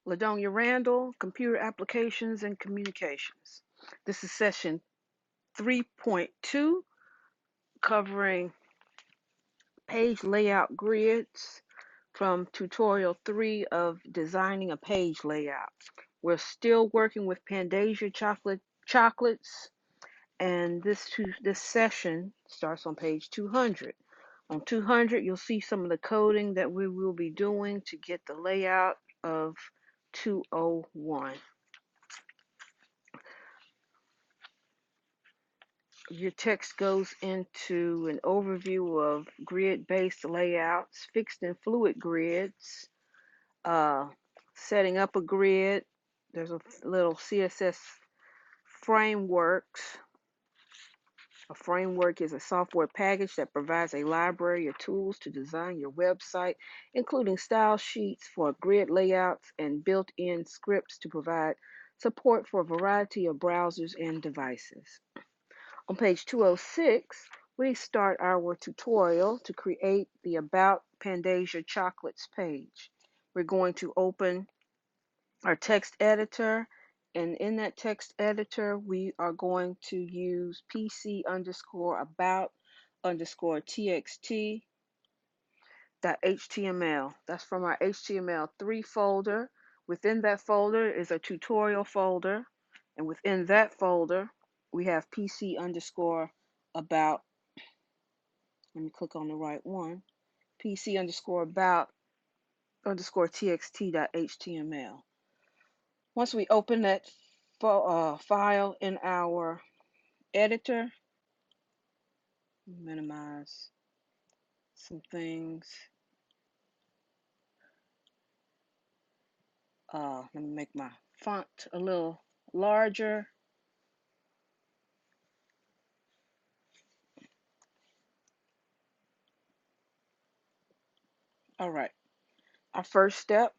LaDonia Randall, Computer Applications and Communications. This is session 3.2, covering page layout grids from tutorial 3 of designing a page layout. We're still working with Pandaisia chocolates, and this session starts on page 200. On 200, you'll see some of the coding that we will be doing to get the layout of 201. Your text goes into an overview of grid-based layouts, fixed and fluid grids, uh, setting up a grid. There's a little CSS frameworks. A framework is a software package that provides a library of tools to design your website, including style sheets for grid layouts and built-in scripts to provide support for a variety of browsers and devices. On page 206, we start our tutorial to create the About Pandaisia Chocolates page. We're going to open our text editor, and in that text editor, we are going to use PC underscore about underscore txt .html. That's from our HTML3 folder. Within that folder is a tutorial folder, and within that folder, we have PC underscore about. Let me click on the right one. PC underscore about underscore txt.html. Once we open that file in our editor, minimize some things. Let me make my font a little larger. All right. Our first step,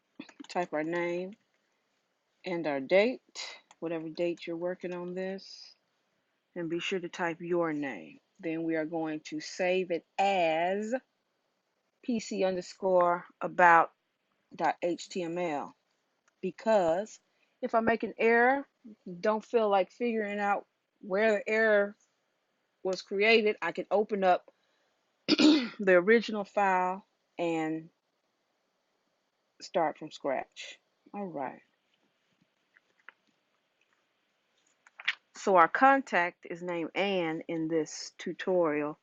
type our name and our date, whatever date you're working on this, and be sure to type your name. Then we are going to save it as PC underscore about.html, because if I make an error, don't feel like figuring out where the error was created, I can open up the original file and start from scratch. All right. So our contact is named Anne in this tutorial,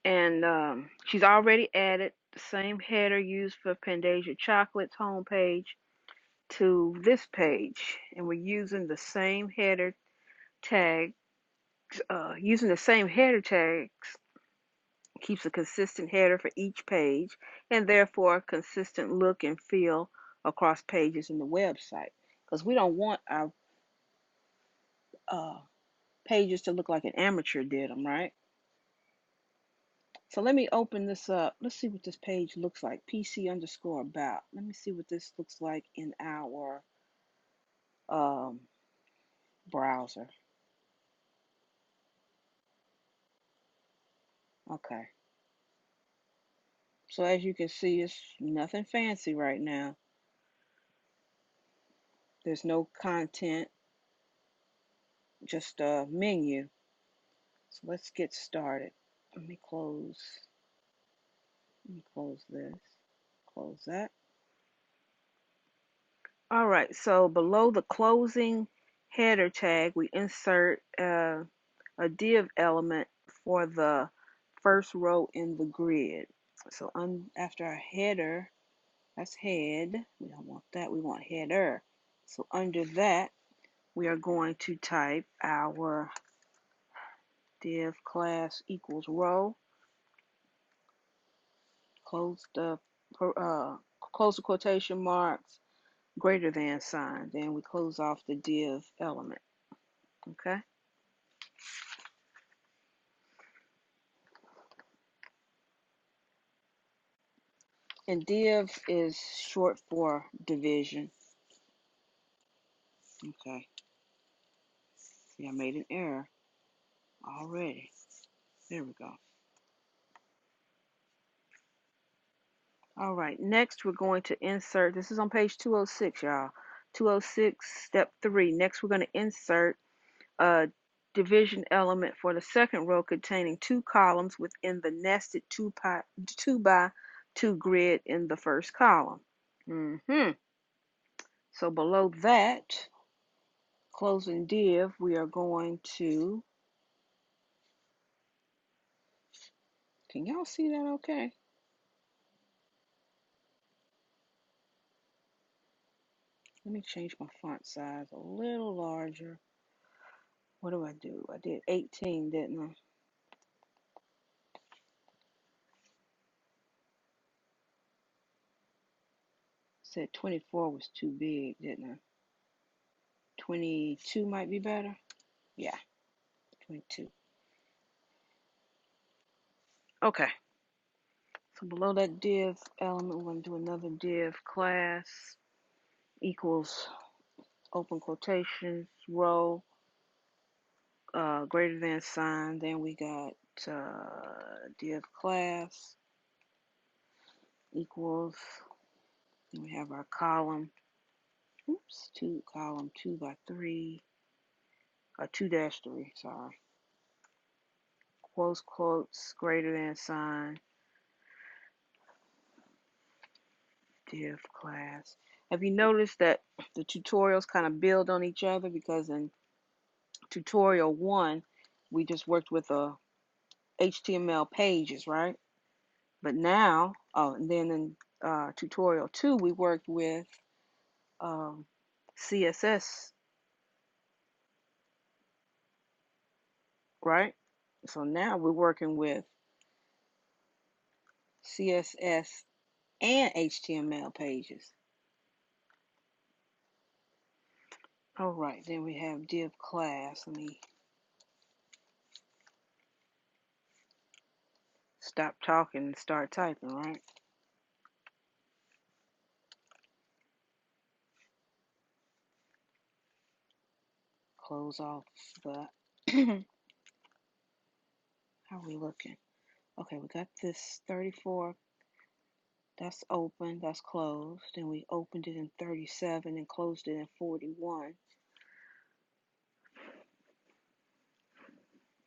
and she's already added the same header used for Pandaisia Chocolates homepage to this page, and we're using the same header tag. Using the same header tags keeps a consistent header for each page, and therefore a consistent look and feel across pages in the website, because we don't want our uh, pages to look like an amateur did them, right? So let me open this up. Let's see what this page looks like. PC underscore about. Let me see what this looks like in our um, browser. Okay. So as you can see, it's nothing fancy right now. There's no content, just a menu. So let's get started. Let me close this, close that. All right, so below the closing header tag, we insert a div element for the first row in the grid. So after our header, that's head, we don't want that, we want header. So under that, we are going to type our div class equals row, close the quotation marks, greater than sign. Then we close off the div element. Okay. And div is short for division. Okay. See, I made an error already. There we go. All right, next we're going to insert, this is on page 206, y'all. 206, step 3. Next we're going to insert a division element for the second row containing 2 columns within the nested 2 by 2 grid in the first column. So below that, closing div, we are going to, can y'all see that okay? Let me change my font size a little larger. What do? I did 18, didn't I? Said 24 was too big, didn't I? 22 might be better. Yeah, 22. Okay. So below that div element, we're going to do another div class equals open quotations, row, greater than sign. Then we got div class equals, and we have our column, column 2 by 3, 2-3, sorry. Close quotes, greater than sign, div class. Have you noticed that the tutorials kind of build on each other? Because in tutorial 1, we just worked with HTML pages, right? But now, and then in tutorial 2, we worked with CSS, right? So now we're working with CSS and HTML pages. All right, then we have div class. Let me stop talking and start typing, right? Close off the how are we looking? Okay, we got this 34, that's open, that's closed. Then we opened it in 37 and closed it in 41.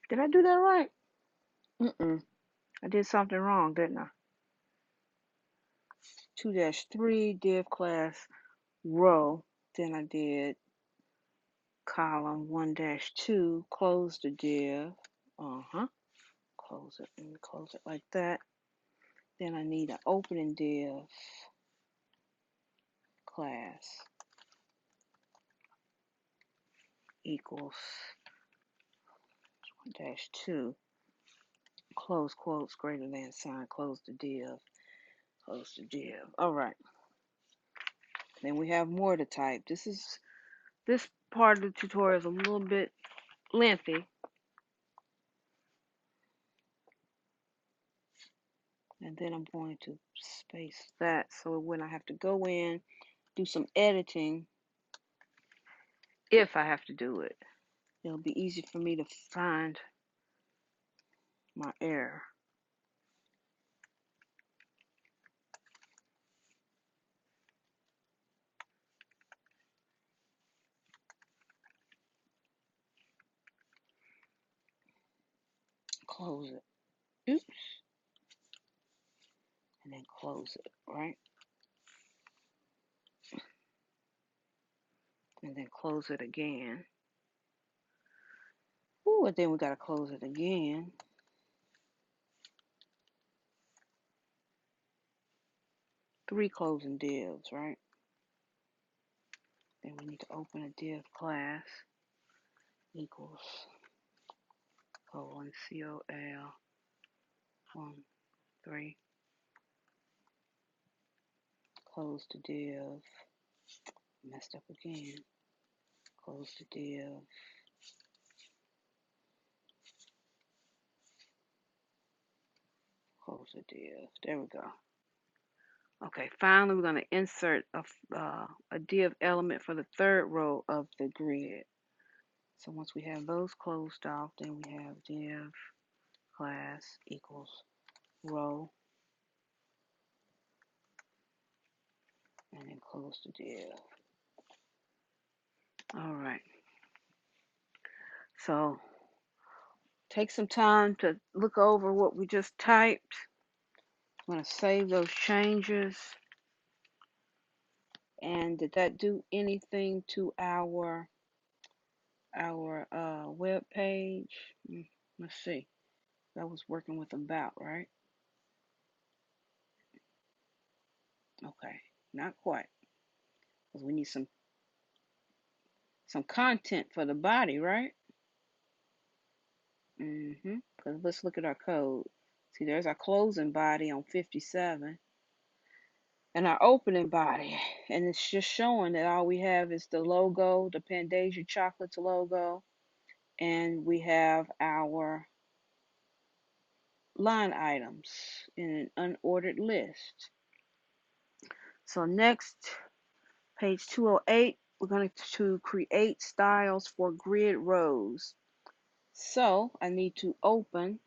Did I do that right? I did something wrong, didn't I? 2-3 div class row. Then I did column 1-2, close the div. Close it. Let me close it like that. Then I need an opening div class equals 1-2, close quotes, greater than sign, close the div, close the div. All right. Then we have more to type. This part of the tutorial is a little bit lengthy. And then I'm going to space that so when I have to go in, do some editing, if I have to do it, it'll be easy for me to find my error. Close it. Oops. And then close it, right? And then close it again. Ooh, and then we gotta close it again. Three closing divs, right? Then we need to open a div class equals colon COL 1, 3. Close the div. Messed up again. Close the div. Close the div. There we go. Okay, finally we're going to insert a div element for the third row of the grid. So once we have those closed off, then we have div class equals row Close the div. All right. So take some time to look over what we just typed. I'm going to save those changes. And did that do anything to our web page? Let's see. That was working with About, right? Okay, not quite, because we need some content for the body, right? Because let's look at our code. See, there's our closing body on 57 and our opening body. And it's just showing that all we have is the logo, the Pandaisia Chocolates logo, and we have our line items in an unordered list. So next, page 208, we're going to create styles for grid rows. So I need to open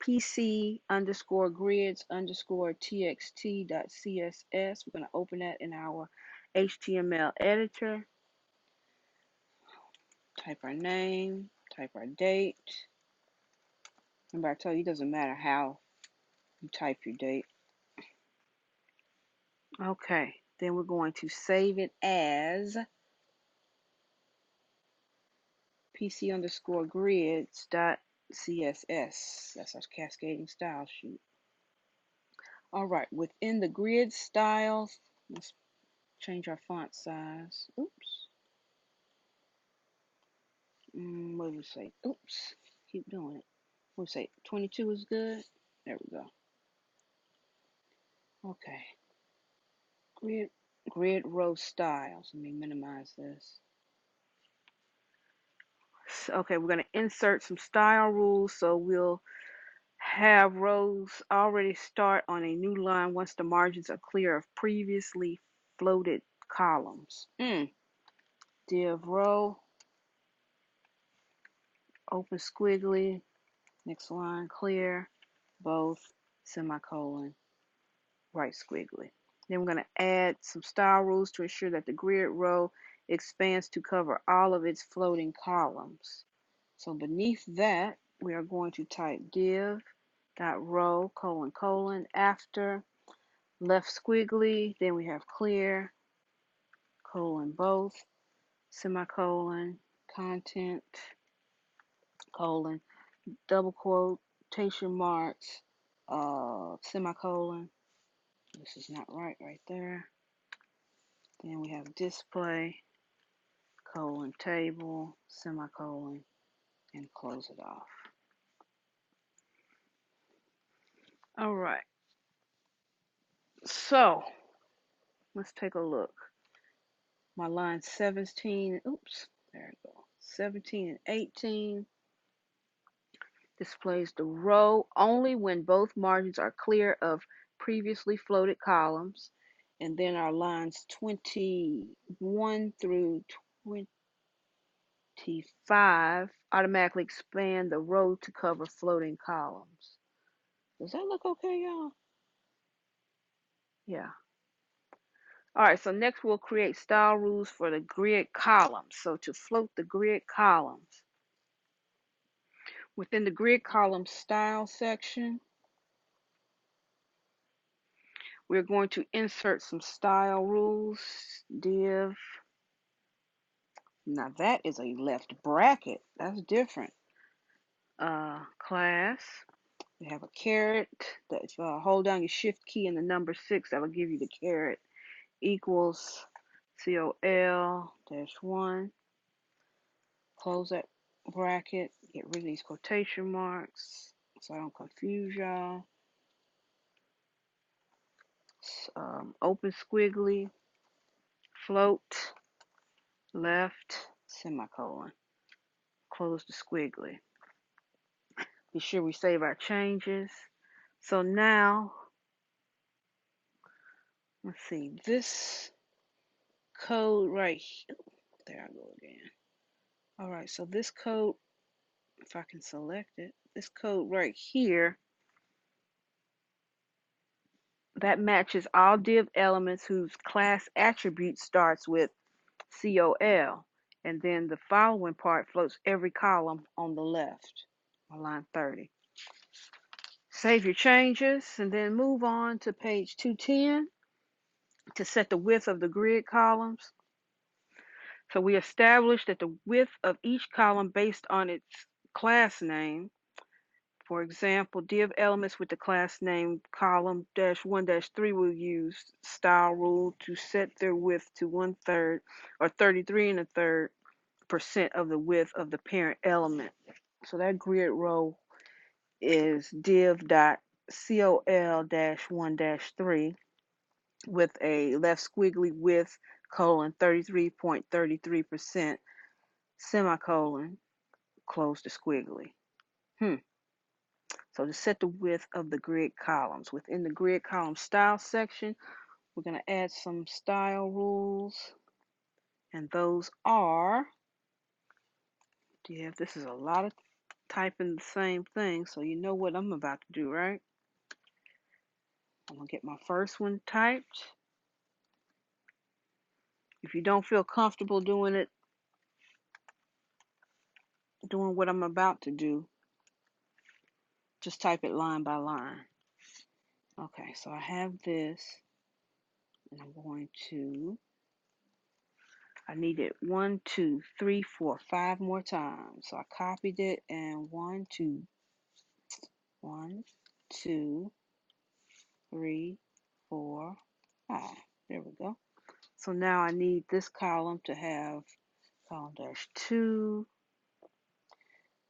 PC underscore grids underscore txt.css. We're going to open that in our HTML editor. Type our name, type our date. Remember, I told you it doesn't matter how you type your date. Okay, then we're going to save it as PC underscore grids dot CSS. That's our cascading style sheet. All right, within the grid styles, let's change our font size. Oops. What do we say? Oops. Keep doing it. What do we say? 22 is good? There we go. Okay. Grid row styles. Let me minimize this. Okay, we're going to insert some style rules, so we'll have rows already start on a new line once the margins are clear of previously floated columns. Div row, open squiggly, next line clear, both, semicolon, right squiggly. Then we're going to add some style rules to ensure that the grid row expands to cover all of its floating columns. So beneath that, we are going to type div.row : after left squiggly, then we have clear, colon both, semicolon, content, colon, double quotation marks, semicolon. This is not right there. Then we have display, colon, table, semicolon, and close it off. All right. So let's take a look. My line 17, oops, there we go. 17 and 18 displays the row only when both margins are clear of previously floated columns. And then our lines 21 through 25 automatically expand the row to cover floating columns. Does that look okay, y'all? Yeah. All right, so next we'll create style rules for the grid columns. So to float the grid columns, within the grid column style section, we're going to insert some style rules. Div. Now that is a left bracket. That's different. Class. We have a caret. That if you hold down your shift key and the number 6, that will give you the caret. Equals COL-1. Close that bracket. Get rid of these quotation marks so I don't confuse y'all. Open squiggly, float, left, semicolon. Close the squiggly. Be sure we save our changes. So now, let's see, this code right here. There I go again. All right, so this code, if I can select it, this code right here, That matches all div elements whose class attribute starts with COL. And then the following part floats every column on the left on line 30. Save your changes and then move on to page 210 to set the width of the grid columns. So we established that the width of each column based on its class name. For example, div elements with the class name column -1-3 will use style rule to set their width to 1/3 or 33 1/3% of the width of the parent element. So that grid row is div.col-1-3 with a left squiggly width colon 33.33% semicolon close the squiggly. So to set the width of the grid columns, within the grid column style section, we're going to add some style rules. And those are, this is a lot of typing the same thing, so you know what I'm about to do, right? I'm going to get my first one typed. If you don't feel comfortable doing what I'm about to do, just type it line by line. Okay, so I have this, and I'm going to, I need it 1, 2, 3, 4, 5 more times. So I copied it and 1, 2, 3, 4, 5. There we go. So now I need this column to have column -2,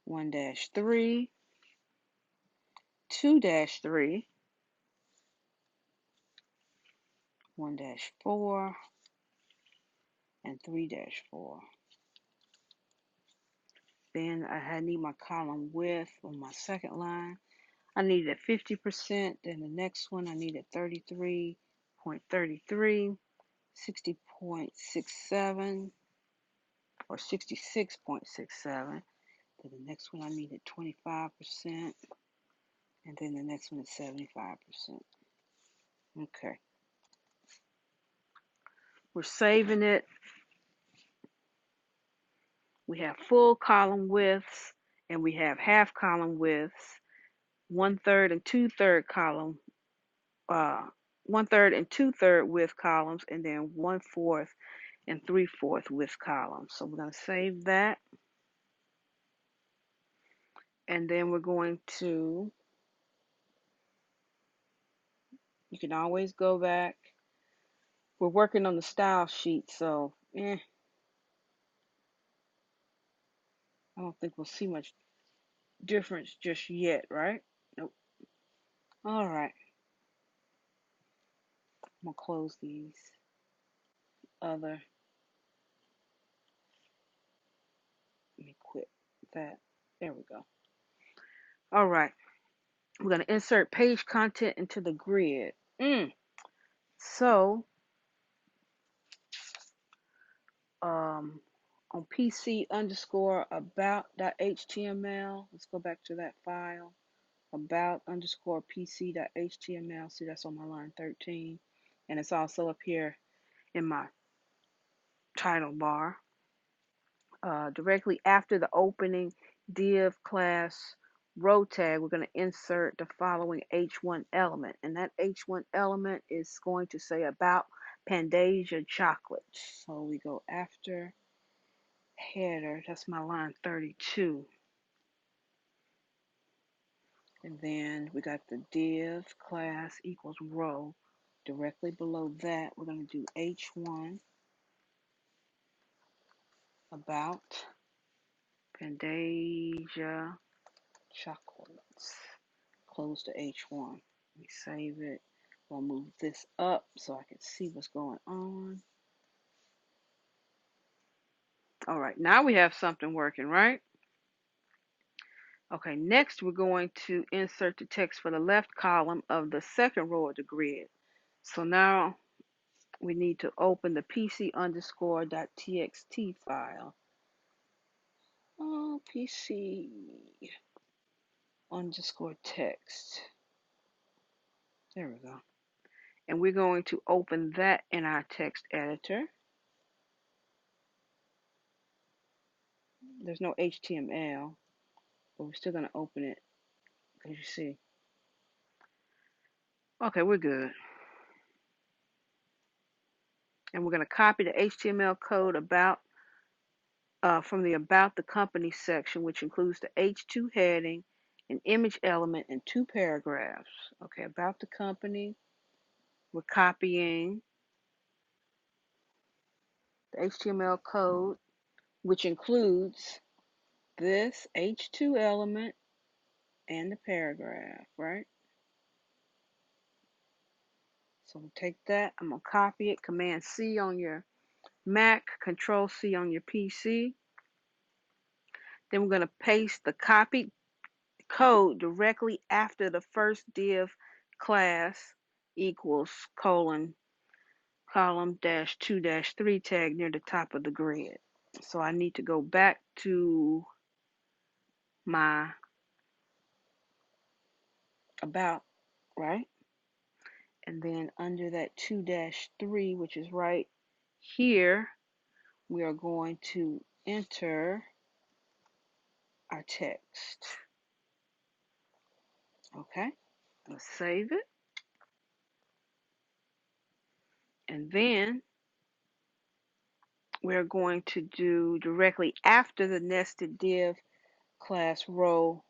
1-3, 2-3, 1-4, and 3-4. Then I need my column width on my second line. I need it at 50%. Then the next one I need at 33.33, 60.67, or 66.67. Then the next one I need at 25%. And then the next one is 75%. Okay. We're saving it. We have full column widths and we have half column widths, 1/3 and 2/3 column, 1/3 and 2/3 width columns, and then 1/4 and 3/4 width columns. So we're going to save that. And then we're going to, you can always go back. We're working on the style sheet, so I don't think we'll see much difference just yet, right? Nope. All right. I'm going to close these other. Let me quit that. There we go. All right. We're going to insert page content into the grid. So, on PC underscore about.html, let's go back to that file. About underscore pc.html. See, that's on my line 13. And it's also up here in my title bar. Directly after the opening div class row tag, we're going to insert the following H1 element. And that H1 element is going to say About Pandaisia Chocolates. So we go after header, that's my line 32. And then we got the div class equals row. Directly below that, we're going to do H1 About Pandaisia Chocolates. Close to H1. Let me save it. We'll move this up so I can see what's going on. All right, now we have something working, right? Okay, next we're going to insert the text for the left column of the second row of the grid. So now we need to open the pc underscore.txt file. Oh, pc underscore text. There we go. And we're going to open that in our text editor. There's no HTML, but we're still going to open it, as you see. Okay, we're good. And we're going to copy the HTML code from the About the Company section, which includes the H2 heading, an image element, and 2 paragraphs. Okay, about the company. We're copying the HTML code, which includes this H2 element and the paragraph, right? So we'll take that. I'm going to copy it. Command C on your Mac, Control C on your PC. Then we're going to paste the copied code directly after the first div class equals column dash 2 dash 3 tag near the top of the grid. So I need to go back to my about, right? And then under that 2 dash 3, which is right here, we are going to enter our text. Okay, let's save it. And then we're going to do directly after the nested div class row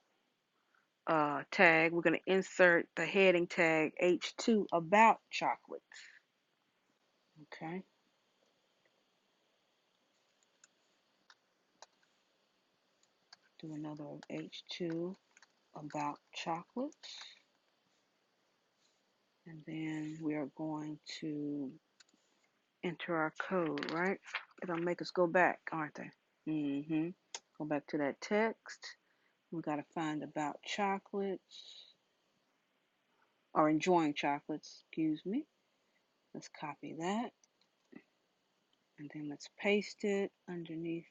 tag, we're going to insert the heading tag H2 about chocolates. Okay. Do another H2 about chocolates. And then we are going to enter our code, right? It'll make us go back, aren't they? Go back to that text. We got to find about chocolates, or enjoying chocolates, excuse me. Let's copy that. And then let's paste it underneath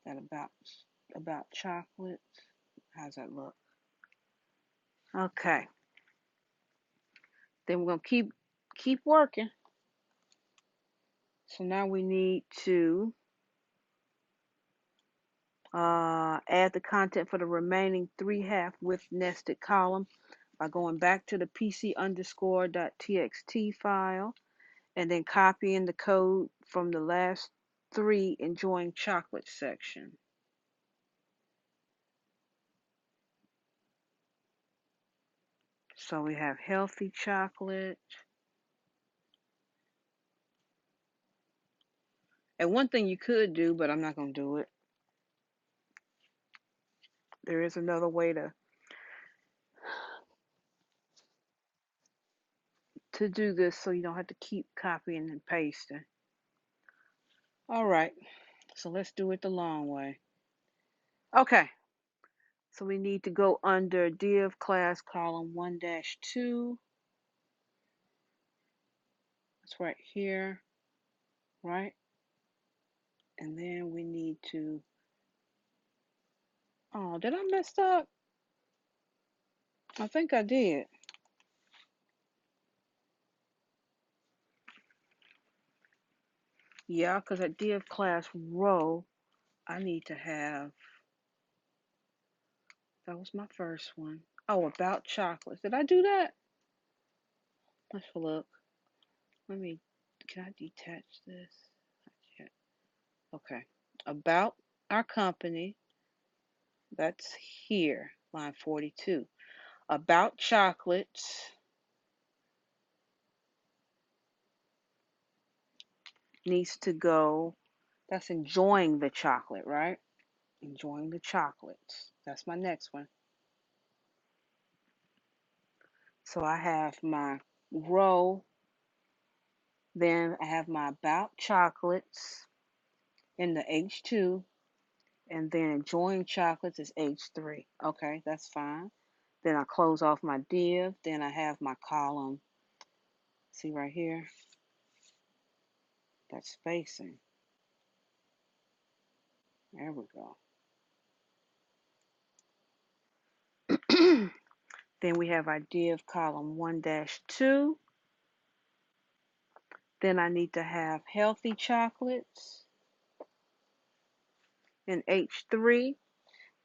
that about chocolates. How's that look? Okay. Then we're going to keep working. So now we need to add the content for the remaining 3 half-width nested column by going back to the pc_.txt file and then copying the code from the last 3 enjoying chocolate section. So we have healthy chocolate. And one thing you could do, but I'm not going to do it. There is another way to do this so you don't have to keep copying and pasting. All right, so let's do it the long way. Okay, so we need to go under div class column 1-2. It's right here, right? And then we need to, oh, did I mess up? I think I did. Yeah, because at div class row, I need to have, that was my first one. Oh, about chocolates. Did I do that? Let's look. Can I detach this? Okay. About our company. That's here, line 42. About chocolates. Needs to go, that's enjoying the chocolate, right? Enjoying the chocolates. That's my next one. So I have my row, then I have my about chocolates in the H2, and then enjoying chocolates is H3. Okay, that's fine. Then I close off my div, then I have my column. See right here? That spacing. There we go. Then we have our div column 1-2. Then I need to have healthy chocolates in H3.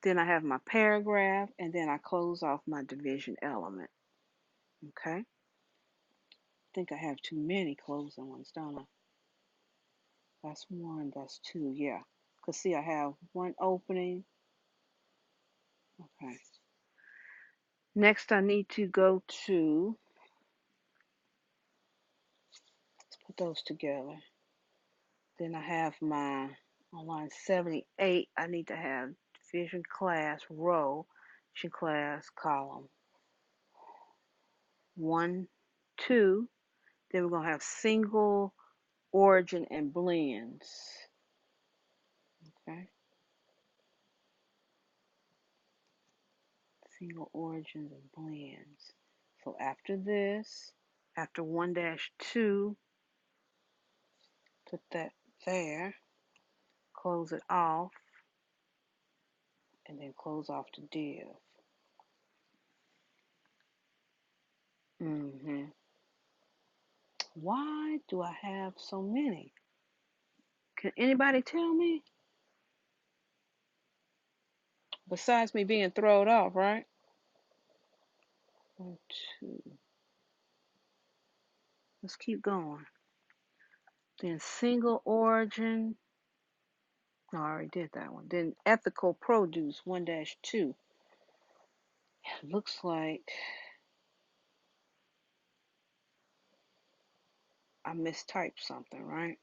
Then I have my paragraph, and then I close off my division element. Okay? I think I have too many closing ones, don't I? That's one, that's two, yeah. Because see, I have one opening. Okay. Next, I need to go to, let's put those together. Then I have my, on line 78, I need to have division class row, division class column. 1, 2. Then we're going to have single origin and blends. Okay. Single origins and blends. So after this, after 1-2, put that there, close it off, and then close off the div. Why do I have so many? Can anybody tell me? Besides me being thrown off, right? 1, 2. Let's keep going. Then single origin. No, I already did that one. Then ethical produce 1-2. It looks like I mistyped something, right?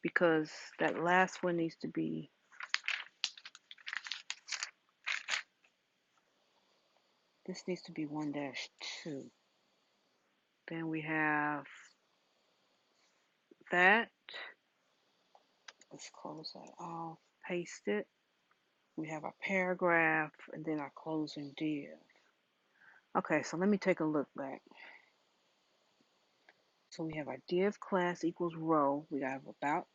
Because that last one needs to be, this needs to be 1-2. Then we have that. Let's close that off, paste it. We have our paragraph and then our closing div. Okay, so let me take a look back. So we have our div class equals row. We have about,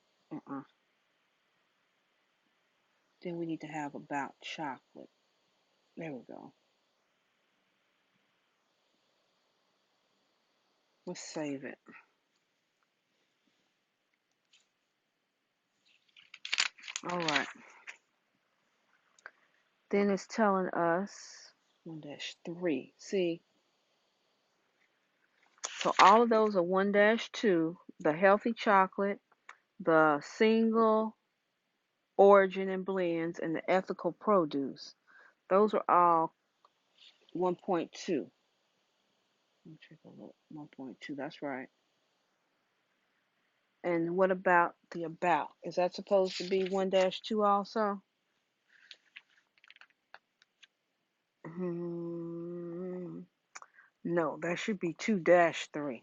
Then we need to have about chocolate. There we go. Let's save it. All right. Then it's telling us 1-3. See, so all of those are 1-2. The healthy chocolate, the single origin and blends, and the ethical produce. Those are all 1.2. Let me take a look. 1.2, that's right. And what about the about? Is that supposed to be 1-2 also? No, that should be 2-3.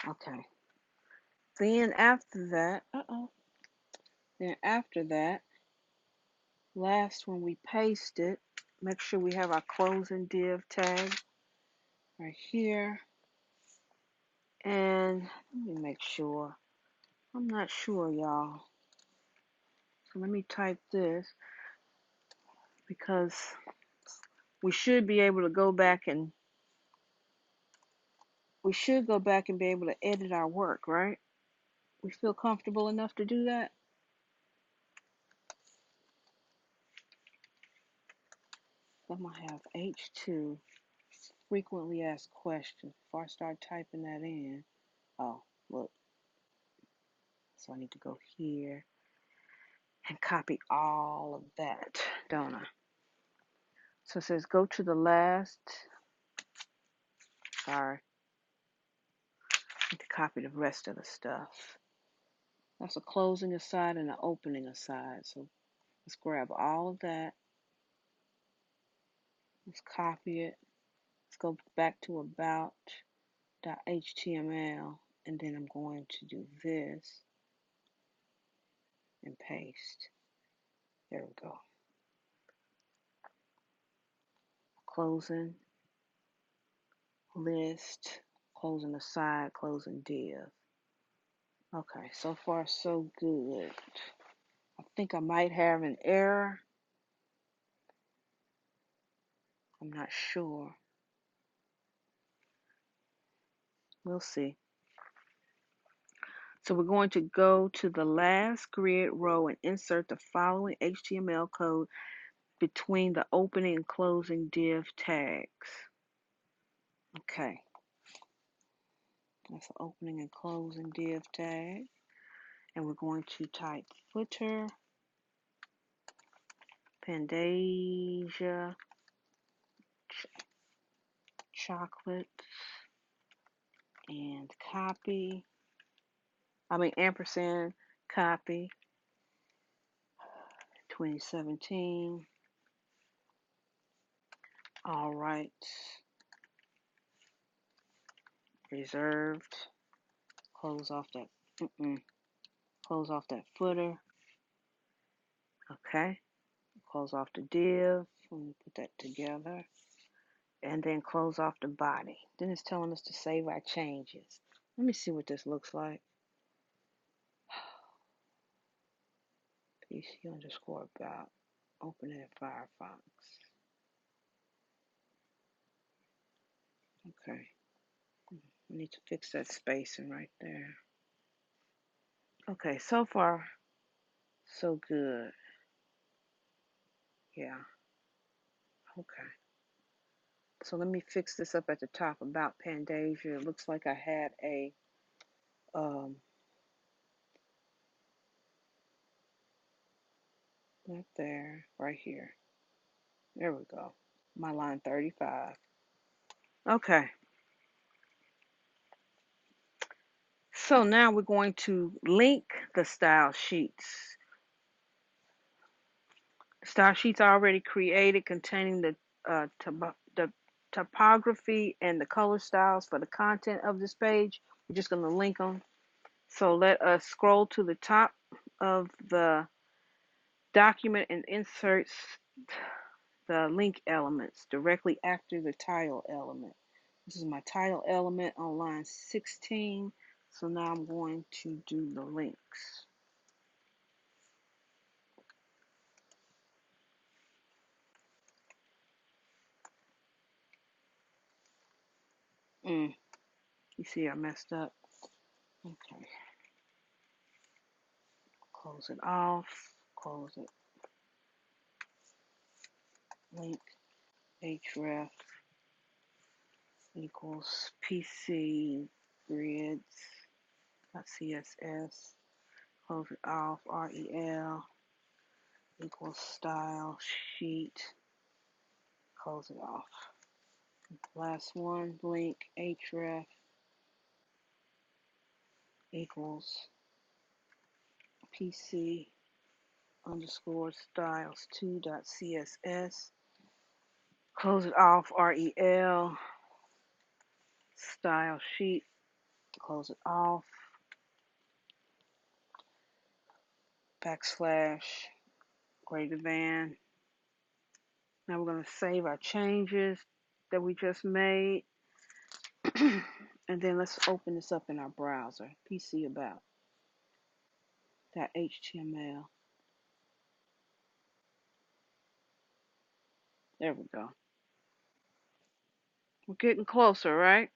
Okay. Then after that, then after that, last when we paste it, make sure we have our closing div tag right here. And let me make sure. I'm not sure, y'all. So let me type this because we should be able to go back and be able to edit our work, right? We feel comfortable enough to do that? I'm going to have H2, frequently asked questions. Before I start typing that in, oh, look. So I need to go here and copy all of that, don't I? So it says go to the last, sorry, I need to copy the rest of the stuff. That's a closing aside and an opening aside. So let's grab all of that. Let's copy it. Let's go back to about.html, and then I'm going to do this and paste. There we go. Closing, list, closing aside, closing div. Okay, so far so good. I think I might have an error. I'm not sure. We'll see. So we're going to go to the last grid row and insert the following HTML code between the opening and closing div tags. Okay. That's the opening and closing div tag. And we're going to type footer, Pandaisia Chocolates, and copy. Ampersand, copy, 2017. All right. Reserved. Close off that. Close off that footer. Okay. Close off the div. Let me put that together. And then close off the body. Then it's telling us to save our changes. Let me see what this looks like. PC underscore about. Open it in Firefox. Okay. I need to fix that spacing right there. Okay, so far, so good. Yeah. Okay. So let me fix this up at the top about Pandaisia. It looks like I had a right there, right here. There we go. My line 35. Okay. So now we're going to link the style sheets. Style sheets are already created containing the typography and the color styles for the content of this page. We're just going to link them. So let us scroll to the top of the document and insert the link elements directly after the title element. This is my title element on line 16. So now I'm going to do the links. You see I messed up. Okay. Close it off. Close it. Link href equals PC grids .css. Close it off. rel equals style sheet. Close it off. Last one, link href equals PC underscore styles 2.css. Close it off. rel style sheet. Close it off. Backslash greater than. Now we're going to save our changes that we just made. And then let's open this up in our browser. PC about .html. There we go. We're getting closer, right?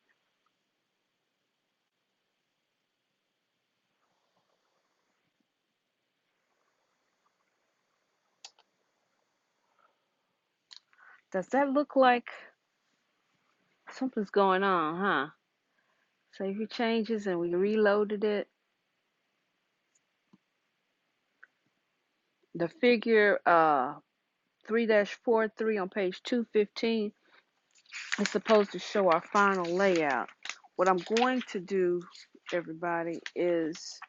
Does that look like something's going on, huh? Save your changes and we reloaded it. The figure 3-43 on page 215 is supposed to show our final layout. What I'm going to do, everybody, is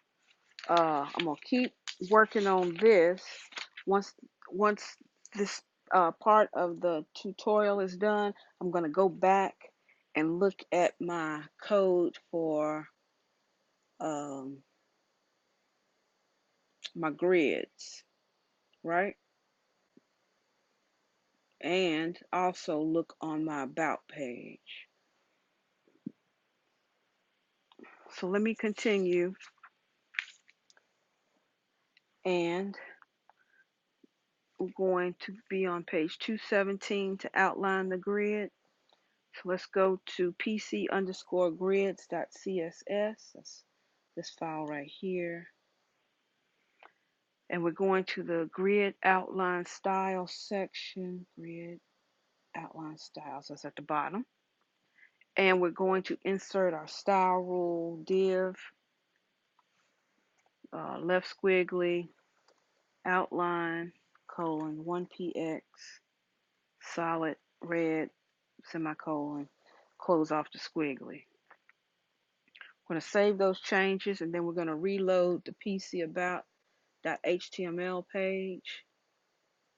I'm gonna keep working on this. Once this part of the tutorial is done, I'm gonna go back and look at my code for my grids, right? And also look on my about page. So let me continue and we're going to be on page 217 to outline the grid. So let's go to pc_grids.css. That's this file right here. And we're going to the grid outline style section. Grid outline styles. That's at the bottom. And we're going to insert our style rule div, left squiggly, outline, colon, 1px, solid red, semicolon, close off the squiggly. We're going to save those changes, and then we're going to reload the PC about.html page.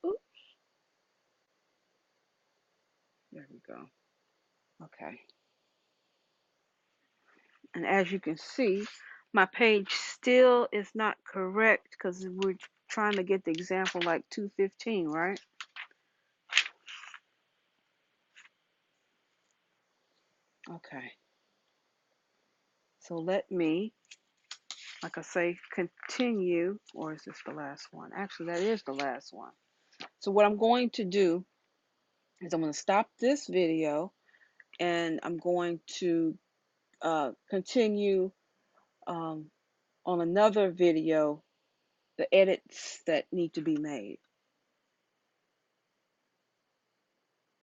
Oops, there we go. Okay. And as you can see, my page still is not correct because we're trying to get the example like 215, right? Okay. So let me, like I say, continue, or is this the last one? Actually, that is the last one. So what I'm going to do is I'm going to stop this video, and I'm going to continue on another video the edits that need to be made.